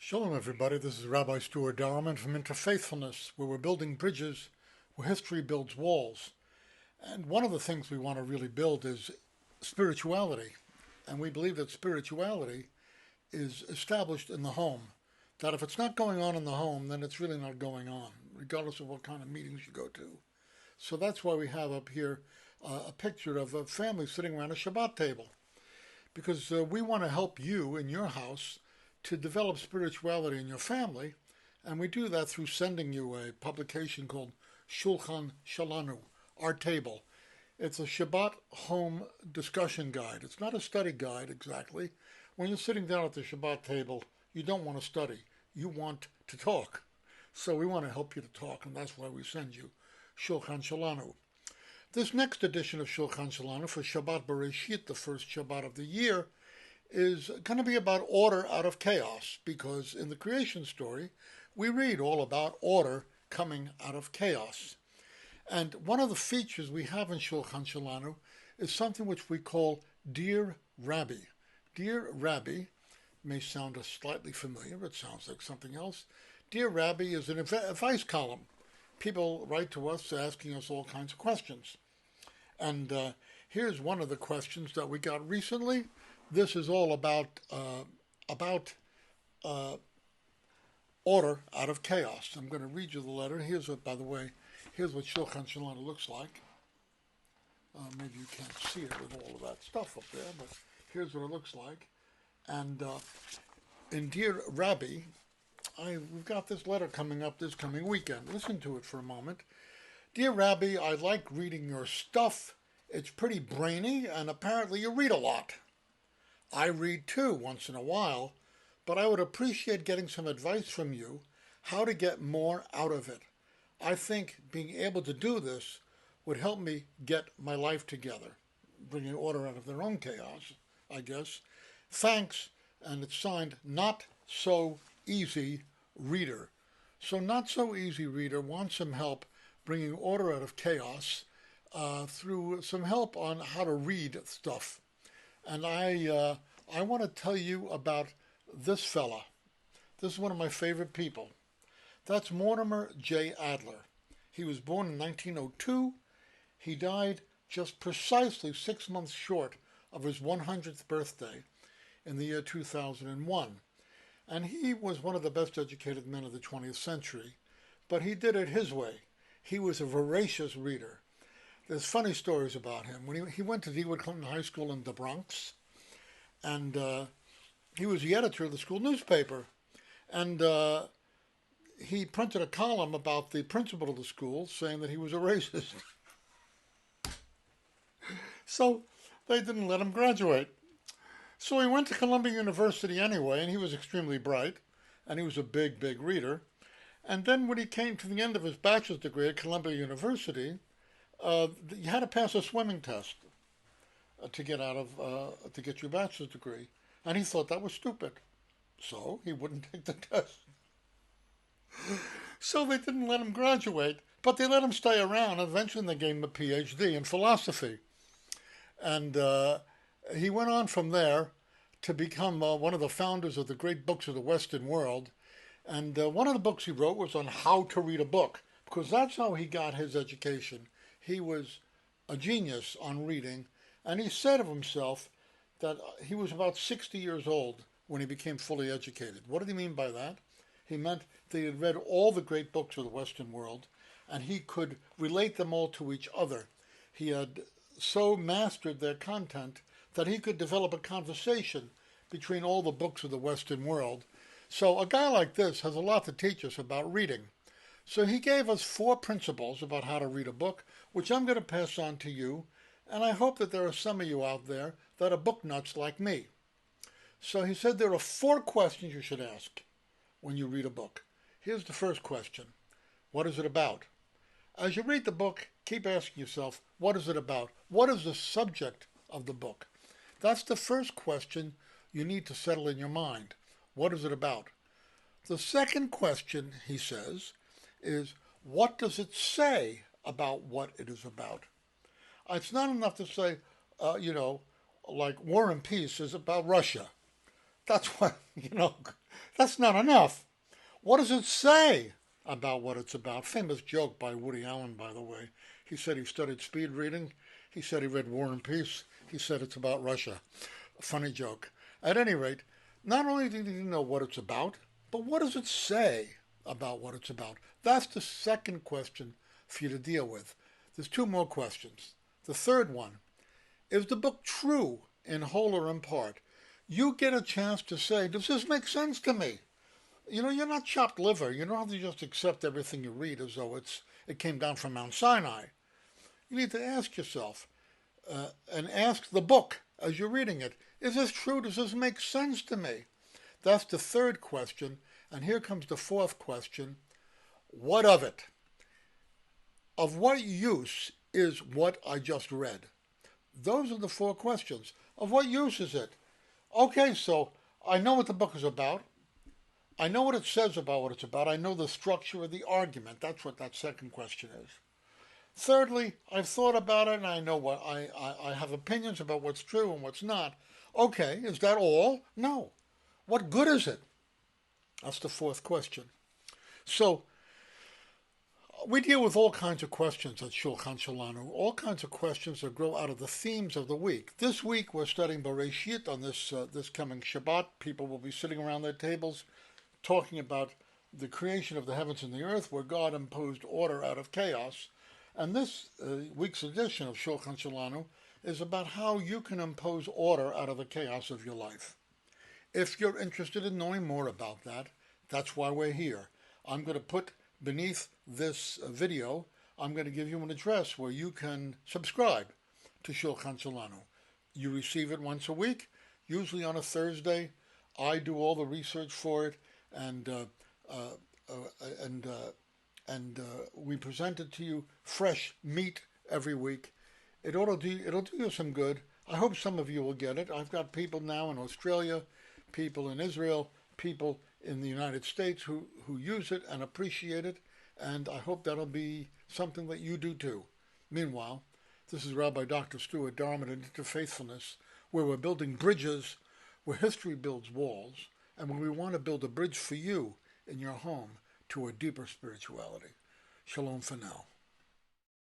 Shalom, everybody. This is Rabbi Stuart Darman from Interfaithfulness, where we're building bridges where history builds walls. And one of the things we want to really build is spirituality. And we believe that spirituality is established in the home. That if it's not going on in the home, then it's really not going on, regardless of what kind of meetings you go to. So that's why we have up here a picture of a family sitting around a Shabbat table. Because we want to help you in your house to develop spirituality in your family, and we do that through sending you a publication called Shulchan Shalanu, Our Table. It's a Shabbat home discussion guide. It's not a study guide exactly. When you're sitting down at the Shabbat table, you don't want to study. You want to talk. So we want to help you to talk, and that's why we send you Shulchan Shalanu. This next edition of Shulchan Shalanu for Shabbat Bereshit, the first Shabbat of the year, is going to be about order out of chaos, because in the creation story, we read all about order coming out of chaos. And one of the features we have in Shulchan Shalanu is something which we call Dear Rabbi. Dear Rabbi may sound slightly familiar, it sounds like something else. Dear Rabbi is an advice column. People write to us asking us all kinds of questions. And here's one of the questions that we got recently. This is all about order out of chaos. I'm going to read you the letter. Here's what, by the way, here's what Shulchan Shalanu looks like. Maybe you can't see it with all of that stuff up there, but here's what it looks like. And in Dear Rabbi, we've got this letter coming up this coming weekend. Listen to it for a moment. Dear Rabbi, I like reading your stuff. It's pretty brainy, and apparently you read a lot. I read too once in a while, but I would appreciate getting some advice from you how to get more out of it. I think being able to do this would help me get my life together, bringing order out of their own chaos, I guess. Thanks, and it's signed Not So Easy Reader. So Not So Easy Reader wants some help bringing order out of chaos through some help on how to read stuff. And I want to tell you about this fella. This is one of my favorite people. That's Mortimer Adler. He was born in 1902. He died just precisely 6 months short of his 100th birthday in the year 2001. And he was one of the best educated men of the 20th century, but he did it his way. He was a voracious reader. There's funny stories about him. When he went to DeWitt Clinton High School in the Bronx, and he was the editor of the school newspaper. And he printed a column about the principal of the school saying that he was a racist. So they didn't let him graduate. So he went to Columbia University anyway, and he was extremely bright, and he was a big, big reader. And then when he came to the end of his bachelor's degree at Columbia University, you had to pass a swimming test to get your bachelor's degree, and he thought that was stupid, so he wouldn't take the test. So they didn't let him graduate, but they let him stay around. Eventually, they gave him a PhD in philosophy, and he went on from there to become one of the founders of the great books of the Western world. And one of the books he wrote was on how to read a book, because that's how he got his education. He was a genius on reading, and he said of himself that he was about 60 years old when he became fully educated. What did he mean by that? He meant that he had read all the great books of the Western world, and he could relate them all to each other. He had so mastered their content that he could develop a conversation between all the books of the Western world. So a guy like this has a lot to teach us about reading. So he gave us 4 principles about how to read a book, which I'm going to pass on to you, and I hope that there are some of you out there that are book nuts like me. So he said there are 4 questions you should ask when you read a book. Here's the first question. What is it about? As you read the book, keep asking yourself, what is it about? What is the subject of the book? That's the first question you need to settle in your mind. What is it about? The second question, he says, is what does it say about what it is about? It's not enough to say, like War and Peace is about Russia. That's what, That's not enough. What does it say about what it's about? Famous joke by Woody Allen, by the way. He said he studied speed reading. He said he read War and Peace. He said it's about Russia. A funny joke. At any rate, not only do you know what it's about, but what does it say about what it's about? That's the second question for you to deal with. There's two more questions. The third one, is the book true in whole or in part? You get a chance to say, does this make sense to me? You know, you're not chopped liver. You don't have to just accept everything you read as though it came down from Mount Sinai. You need to ask yourself, and ask the book as you're reading it, is this true? Does this make sense to me? That's the third question. And here comes the fourth question. What of it? Of what use is what I just read? Those are the four questions. Of what use is it? Okay, so I know what the book is about. I know what it says about what it's about. I know the structure of the argument. That's what that second question is. Thirdly, I've thought about it and I know what I have opinions about what's true and what's not. Okay, is that all? No. What good is it? That's the fourth question. So we deal with all kinds of questions at Shulchan Shalanu, all kinds of questions that grow out of the themes of the week. This week we're studying Bereshit on this coming Shabbat. People will be sitting around their tables talking about the creation of the heavens and the earth, where God imposed order out of chaos. And this week's edition of Shulchan Shalanu is about how you can impose order out of the chaos of your life. If you're interested in knowing more about that, that's why we're here. I'm going to put beneath this video, I'm going to give you an address where you can subscribe to Shulchan Shalanu. You receive it once a week, usually on a Thursday. I do all the research for it, and we present it to you fresh meat every week. It'll do you some good. I hope some of you will get it. I've got people now in Australia, people in Israel, people in the United States who use it and appreciate it, and I hope that'll be something that you do too. Meanwhile, this is Rabbi Dr. Stuart Darman at Interfaithfulness, where we're building bridges, where history builds walls, and where we want to build a bridge for you in your home to a deeper spirituality. Shalom for now.